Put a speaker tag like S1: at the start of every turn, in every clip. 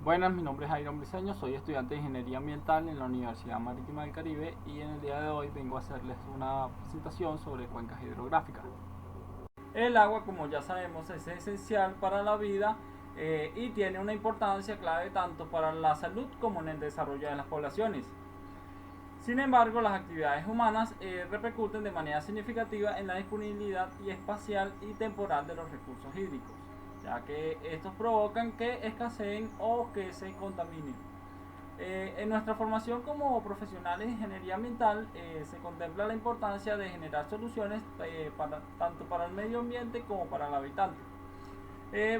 S1: Buenas, mi nombre es Jairon Briceño, soy estudiante de Ingeniería Ambiental en la Universidad Marítima del Caribe y en el día de hoy vengo a hacerles una presentación sobre cuencas hidrográficas. El agua, como ya sabemos, es esencial para la vida y tiene una importancia clave tanto para la salud como en el desarrollo de las poblaciones. Sin embargo, las actividades humanas repercuten de manera significativa en la disponibilidad y espacial y temporal de los recursos hídricos, ya que estos provocan que escaseen o que se contaminen. En nuestra formación como profesionales de ingeniería ambiental se contempla la importancia de generar soluciones tanto para el medio ambiente como para el habitante,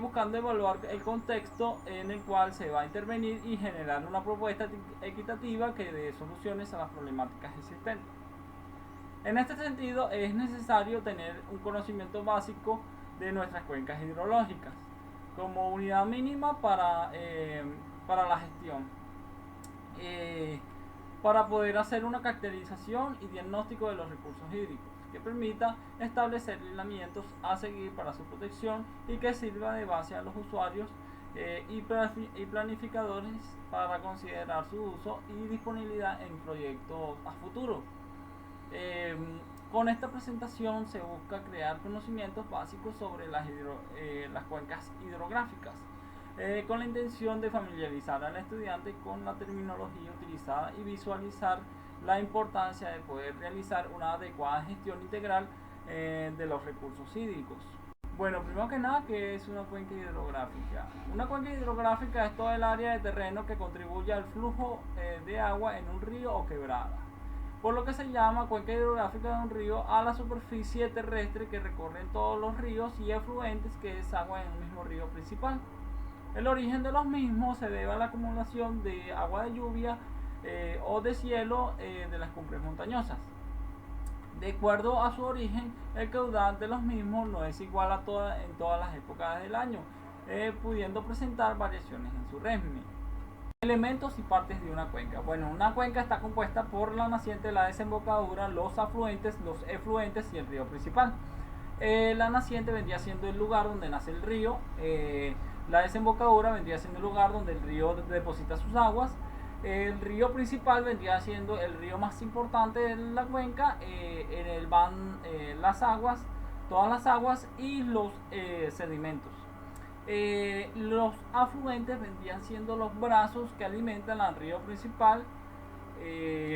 S1: buscando evaluar el contexto en el cual se va a intervenir y generar una propuesta equitativa que dé soluciones a las problemáticas existentes. En este sentido, es necesario tener un conocimiento básico de nuestras cuencas hidrológicas como unidad mínima para la gestión. Eh, para poder hacer una caracterización y diagnóstico de los recursos hídricos que permita establecer lineamientos a seguir para su protección y que sirva de base a los usuarios y planificadores para considerar su uso y disponibilidad en proyectos a futuro. Eh, con esta presentación se busca crear conocimientos básicos sobre las cuencas hidrográficas, con la intención de familiarizar al estudiante con la terminología utilizada y visualizar la importancia de poder realizar una adecuada gestión integral de los recursos hídricos. Bueno, primero que nada, ¿qué es una cuenca hidrográfica? Una cuenca hidrográfica es todo el área de terreno que contribuye al flujo de agua en un río o quebrada, por lo que se llama cuenca hidrográfica de un río a la superficie terrestre que recorren todos los ríos y afluentes que desagüan en un mismo río principal. El origen de los mismos se debe a la acumulación de agua de lluvia o de cielo de las cumbres montañosas. De acuerdo a su origen, el caudal de los mismos no es igual en todas las épocas del año, pudiendo presentar variaciones en su régimen. Elementos y partes de una cuenca. Bueno, una cuenca está compuesta por la naciente, la desembocadura, los afluentes, los efluentes y el río principal. La naciente vendría siendo el lugar donde nace el río. La desembocadura vendría siendo el lugar donde el río deposita sus aguas. El río principal vendría siendo el río más importante de la cuenca. En él van las aguas, todas las aguas y los sedimentos. Los afluentes vendrían siendo los brazos que alimentan al río principal, y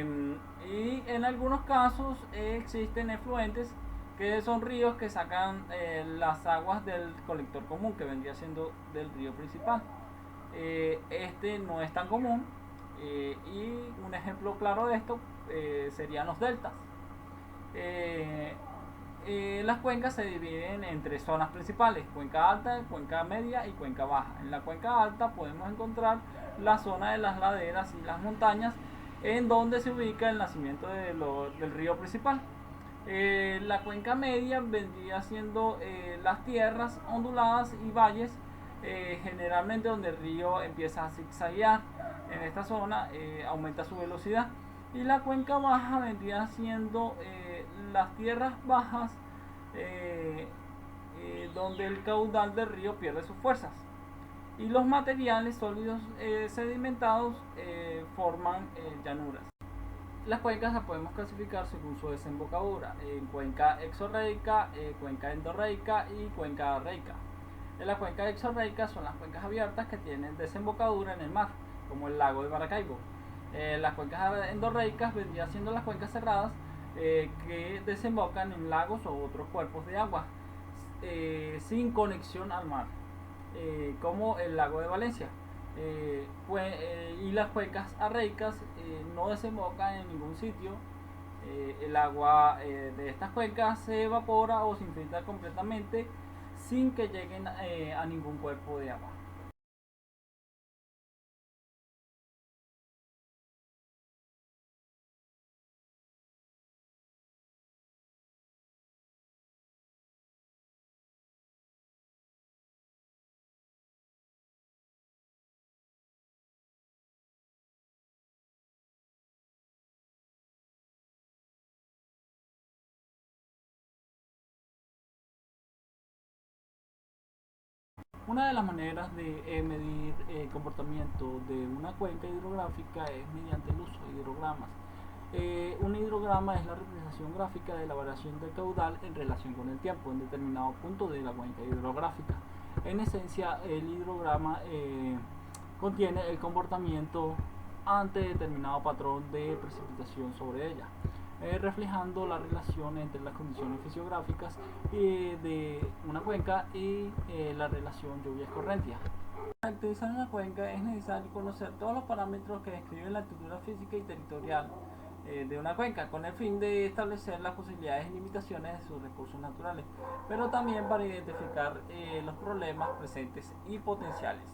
S1: en algunos casos existen efluentes que son ríos que sacan las aguas del colector común que vendría siendo del río principal. Este no es tan común, y un ejemplo claro de esto serían los deltas. Eh, las cuencas se dividen en tres zonas principales: cuenca alta, cuenca media y cuenca baja. En la cuenca alta podemos encontrar la zona de las laderas y las montañas, en donde se ubica el nacimiento del río principal. La cuenca media vendría siendo las tierras onduladas y valles, generalmente donde el río empieza a zigzaguear. En esta zona aumenta su velocidad. Y la cuenca baja vendría siendo las tierras bajas, eh, donde el caudal del río pierde sus fuerzas y los materiales sólidos sedimentados forman llanuras. Las cuencas las podemos clasificar según su desembocadura en cuenca exorreica, cuenca endorreica y cuenca reica. En la cuenca exorreica son las cuencas abiertas que tienen desembocadura en el mar, como el lago de Maracaibo. Las cuencas endorreicas vendrían siendo las cuencas cerradas que desembocan en lagos o otros cuerpos de agua sin conexión al mar, como el lago de Valencia. Y las cuencas arreicas no desembocan en ningún sitio. El agua de estas cuencas se evapora o se infiltra completamente sin que lleguen a ningún cuerpo de agua. Una de las maneras de medir el comportamiento de una cuenca hidrográfica es mediante el uso de hidrogramas. Un hidrograma es la representación gráfica de la variación del caudal en relación con el tiempo en determinado punto de la cuenca hidrográfica. En esencia, el hidrograma contiene el comportamiento ante determinado patrón de precipitación sobre ella, reflejando la relación entre las condiciones fisiográficas de una cuenca y la relación lluvia-escorrentia. Para caracterizar una cuenca es necesario conocer todos los parámetros que describen la estructura física y territorial de una cuenca, con el fin de establecer las posibilidades y limitaciones de sus recursos naturales, pero también para identificar los problemas presentes y potenciales.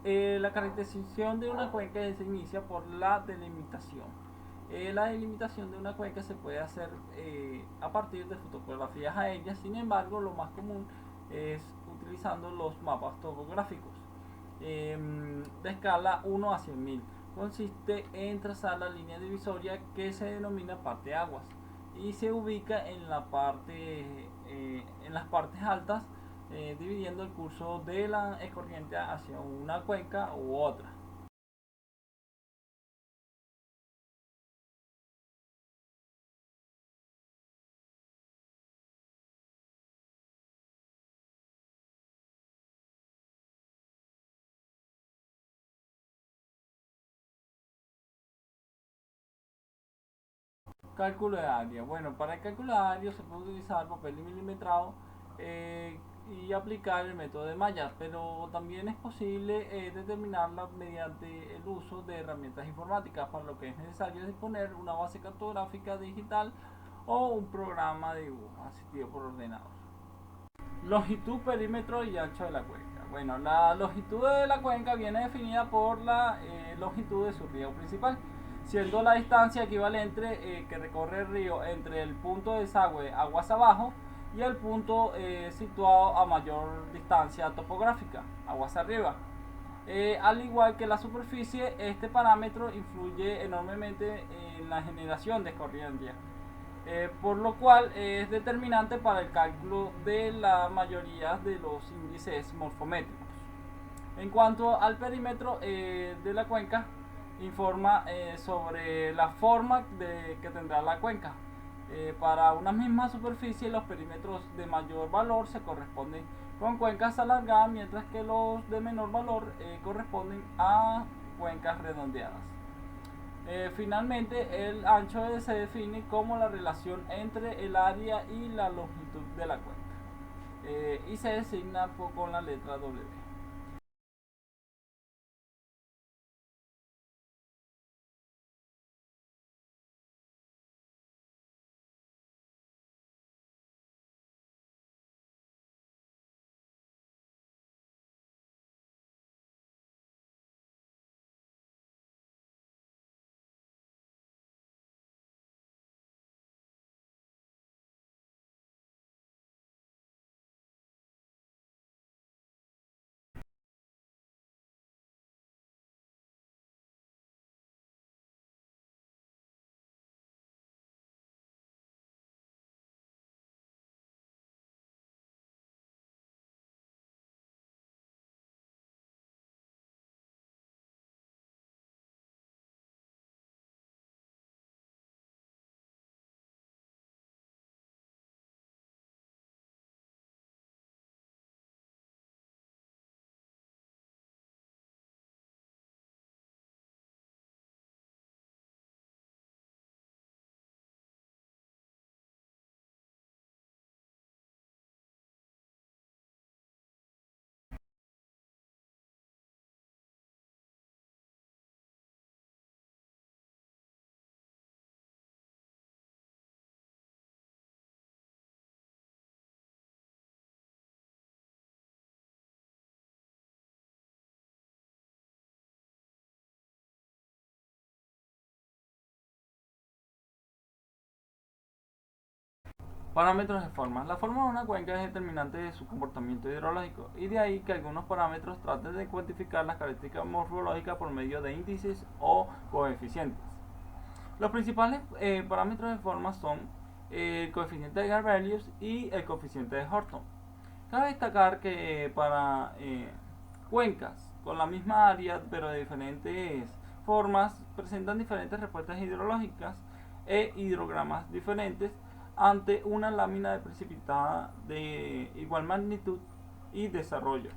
S1: La caracterización de una cuenca se inicia por la delimitación. La delimitación de una cuenca se puede hacer a partir de fotografías aéreas, sin embargo, lo más común es utilizando los mapas topográficos de escala 1 a 100.000. Consiste en trazar la línea divisoria que se denomina parte aguas y se ubica en las partes altas, dividiendo el curso de la escorriente hacia una cuenca u otra. Cálculo de área. Bueno, para el cálculo de área se puede utilizar papel milimetrado y aplicar el método de mallas, pero también es posible determinarla mediante el uso de herramientas informáticas, para lo que es necesario disponer una base cartográfica digital o un programa de dibujo asistido por ordenador. Longitud, perímetro y ancho de la cuenca. Bueno, la longitud de la cuenca viene definida por la longitud de su río principal, siendo la distancia equivalente que recorre el río entre el punto de desagüe aguas abajo y el punto situado a mayor distancia topográfica, aguas arriba. Al igual que la superficie, este parámetro influye enormemente en la generación de escorrentía, por lo cual es determinante para el cálculo de la mayoría de los índices morfométricos. En cuanto al perímetro de la cuenca, informa sobre la forma que tendrá la cuenca. Para una misma superficie, los perímetros de mayor valor se corresponden con cuencas alargadas, mientras que los de menor valor corresponden a cuencas redondeadas. Finalmente, el ancho se define como la relación entre el área y la longitud de la cuenca, y se designa con la letra W. Parámetros de forma. La forma de una cuenca es determinante de su comportamiento hidrológico, y de ahí que algunos parámetros traten de cuantificar las características morfológicas por medio de índices o coeficientes. Los principales parámetros de forma son el coeficiente de Garbelius y el coeficiente de Horton, Cabe destacar que para cuencas con la misma área pero de diferentes formas presentan diferentes respuestas hidrológicas e hidrogramas diferentes ante una lámina de precipitada de igual magnitud y desarrollo.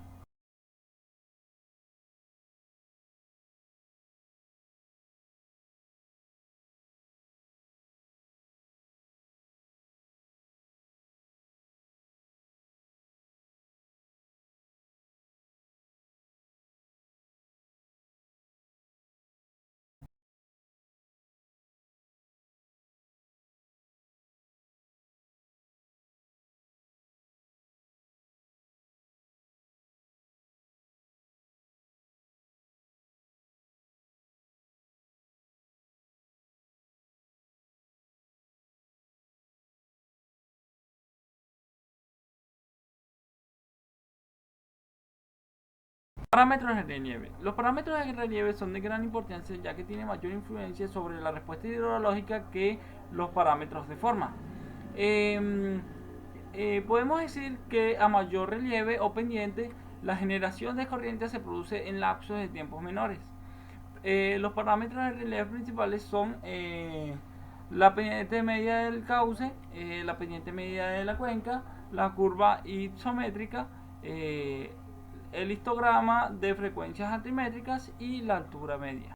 S1: Parámetros de relieve. Los parámetros de relieve son de gran importancia ya que tienen mayor influencia sobre la respuesta hidrológica que los parámetros de forma. Eh, Podemos decir que a mayor relieve o pendiente, la generación de corriente se produce en lapsos de tiempos menores. Los parámetros de relieve principales son la pendiente media del cauce, la pendiente media de la cuenca, la curva isométrica, el histograma de frecuencias altimétricas y la altura media.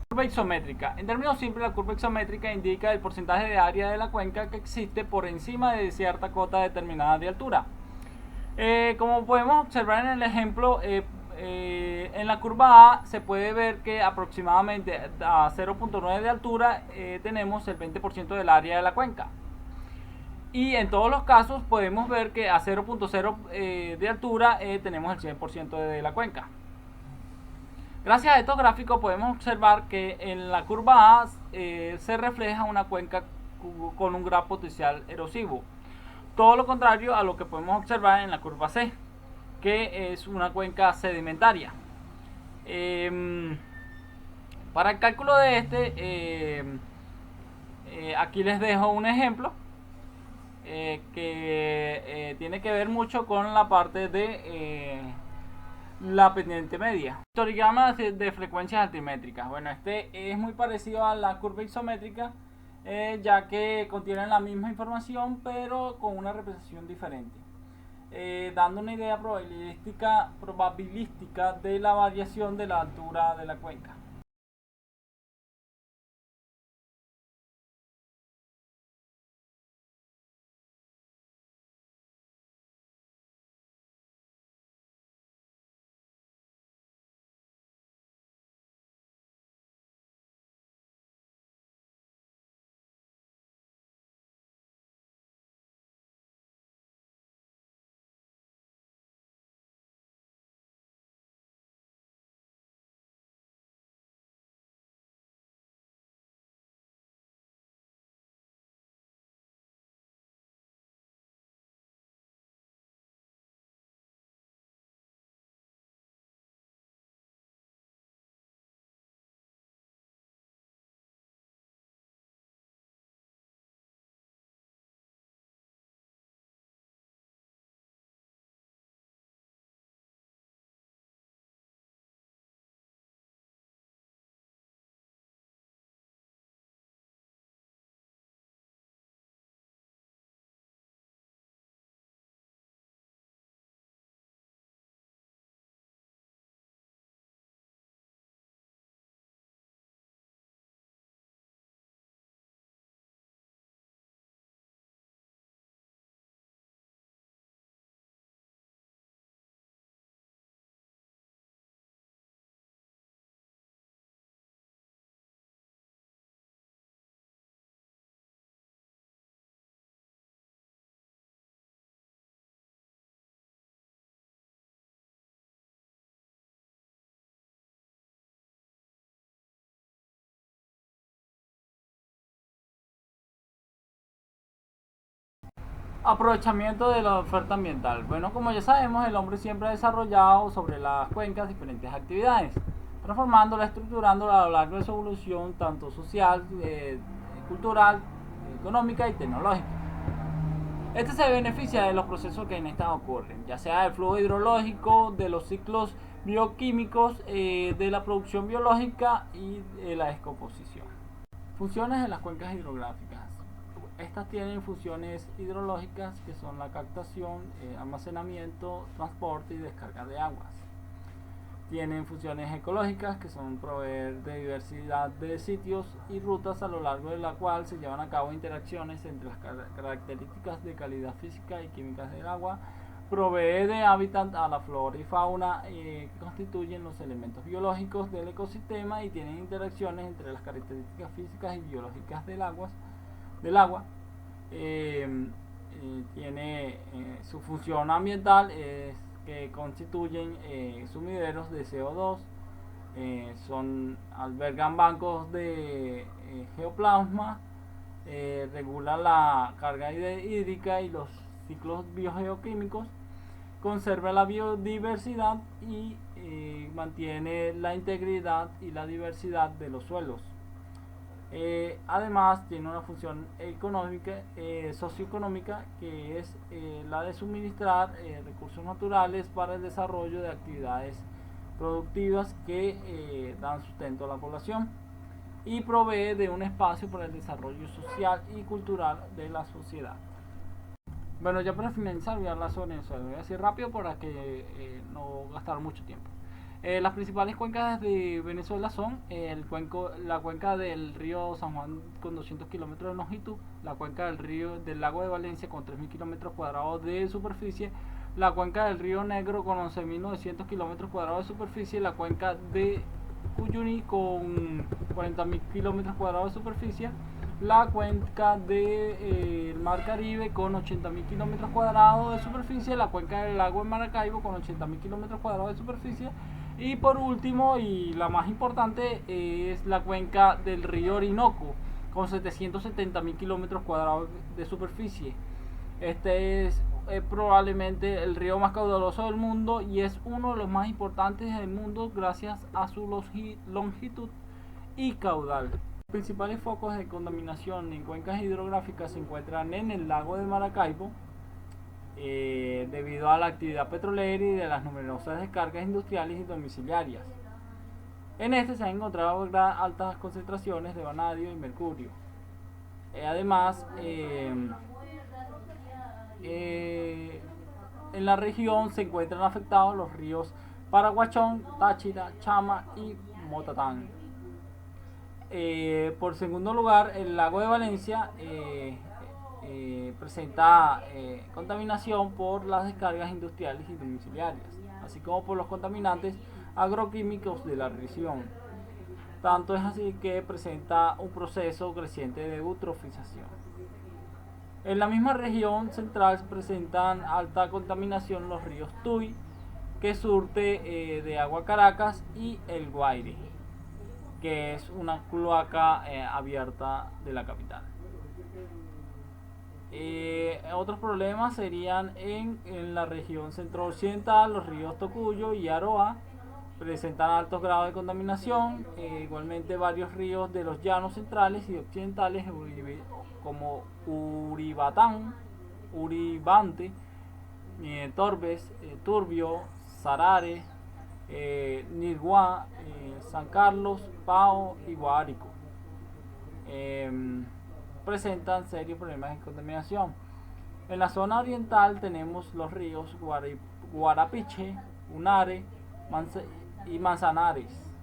S1: Curva isométrica. En términos simples, la curva isométrica indica el porcentaje de área de la cuenca que existe por encima de cierta cota determinada de altura. Como podemos observar en el ejemplo, en la curva A se puede ver que aproximadamente a 0.9 de altura tenemos el 20% del área de la cuenca. Y en todos los casos podemos ver que a 0.0 de altura tenemos el 100% de la cuenca. Gracias a estos gráficos podemos observar que en la curva A se refleja una cuenca con un gran potencial erosivo. Todo lo contrario a lo que podemos observar en la curva C, que es una cuenca sedimentaria. Para el cálculo de aquí les dejo un ejemplo que tiene que ver mucho con la parte de la pendiente media. Histograma de frecuencias altimétricas. Bueno, este es muy parecido a la curva isométrica, ya que contienen la misma información pero con una representación diferente, dando una idea probabilística de la variación de la altura de la cuenca. Aprovechamiento de la oferta ambiental. Bueno, como ya sabemos, el hombre siempre ha desarrollado sobre las cuencas diferentes actividades, transformándola, estructurándola a lo largo de su evolución, tanto social, cultural, económica y tecnológica. Este se beneficia de los procesos que en esta ocurren, ya sea del flujo hidrológico, de los ciclos bioquímicos, de la producción biológica y de la descomposición. Funciones de las cuencas hidrográficas. Estas tienen funciones hidrológicas que son la captación, almacenamiento, transporte y descarga de aguas. Tienen funciones ecológicas que son proveer de diversidad de sitios y rutas a lo largo de la cual se llevan a cabo interacciones entre las características de calidad física y químicas del agua. Provee de hábitat a la flora y fauna que constituyen los elementos biológicos del ecosistema y tienen interacciones entre las características físicas y biológicas del agua. Tiene su función ambiental que constituyen sumideros de CO2, albergan bancos de geoplasma, regulan la carga hídrica y los ciclos biogeoquímicos, conserva la biodiversidad y mantiene la integridad y la diversidad de los suelos. Además tiene una función económica, socioeconómica, que es la de suministrar recursos naturales para el desarrollo de actividades productivas que dan sustento a la población y provee de un espacio para el desarrollo social y cultural de la sociedad. Bueno, ya para finalizar voy a hablar sobre eso, voy a decir rápido para que no gastar mucho tiempo. Las principales cuencas de Venezuela son la cuenca del río San Juan con 200 kilómetros de longitud, la cuenca del lago de Valencia con 3.000 kilómetros cuadrados de superficie, la cuenca del río Negro con 11.900 kilómetros cuadrados de superficie, la cuenca de Uyuni con 40.000 kilómetros cuadrados de superficie, la cuenca del Mar Caribe con 80.000 kilómetros cuadrados de superficie, la cuenca del lago de Maracaibo con 80.000 kilómetros cuadrados de superficie y por último y la más importante es la cuenca del río Orinoco con 770.000 kilómetros cuadrados de superficie. Este es probablemente el río más caudaloso del mundo y es uno de los más importantes del mundo gracias a su longitud y caudal. Los principales focos de contaminación en cuencas hidrográficas se encuentran en el lago de Maracaibo, debido a la actividad petrolera y de las numerosas descargas industriales y domiciliarias. En este se han encontrado altas concentraciones de vanadio y mercurio. Además, en la región se encuentran afectados los ríos Paraguachón, Táchira, Chama y Motatán. Por segundo lugar, el lago de Valencia presenta contaminación por las descargas industriales y domiciliarias, así como por los contaminantes agroquímicos de la región. Tanto es así que presenta un proceso creciente de eutrofización. En la misma región central presentan alta contaminación los ríos Tuy, que surte de agua Caracas, y el Guaire, que es una cloaca abierta de la capital. Otros problemas serían en la región centro-occidental, los ríos Tocuyo y Aroa presentan altos grados de contaminación. Igualmente varios ríos de los llanos centrales y occidentales como Uribante, Torbes, Turbio, Sarare, Nirguá, San Carlos, Pao y Guárico presentan serios problemas de contaminación. En la zona oriental tenemos los ríos Guarapiche, Unare y Manzanares,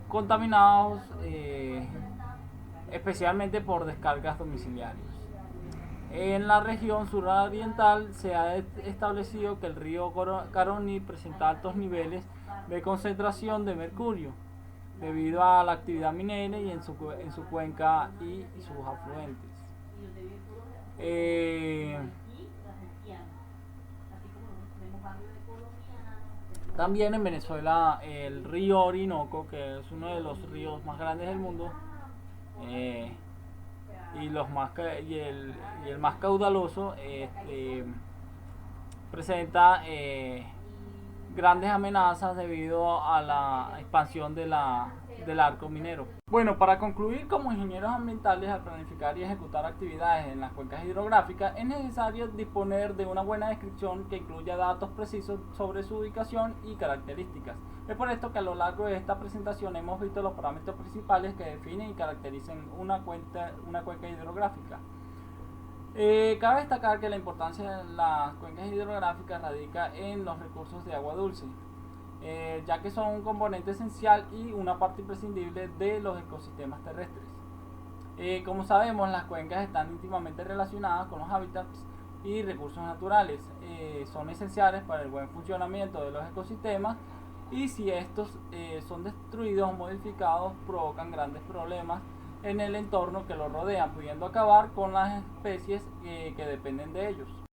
S1: contaminados especialmente por descargas domiciliarias. En la región suroriental se ha establecido que el río Caroní presenta altos niveles de concentración de mercurio debido a la actividad minera y en su cuenca y sus afluentes. También en Venezuela el río Orinoco, que es uno de los ríos más grandes del mundo, y y el más caudaloso presenta grandes amenazas debido a la expansión del arco minero. Bueno, para concluir, como ingenieros ambientales, al planificar y ejecutar actividades en las cuencas hidrográficas es necesario disponer de una buena descripción que incluya datos precisos sobre su ubicación y características. Es por esto que a lo largo de esta presentación hemos visto los parámetros principales que definen y caracterizan una cuenca hidrográfica. Cabe destacar que la importancia de las cuencas hidrográficas radica en los recursos de agua dulce, ya que son un componente esencial y una parte imprescindible de los ecosistemas terrestres. Como sabemos, las cuencas están íntimamente relacionadas con los hábitats y recursos naturales. Son esenciales para el buen funcionamiento de los ecosistemas, y si estos son destruidos o modificados, provocan grandes problemas en el entorno que los rodean, pudiendo acabar con las especies que dependen de ellos.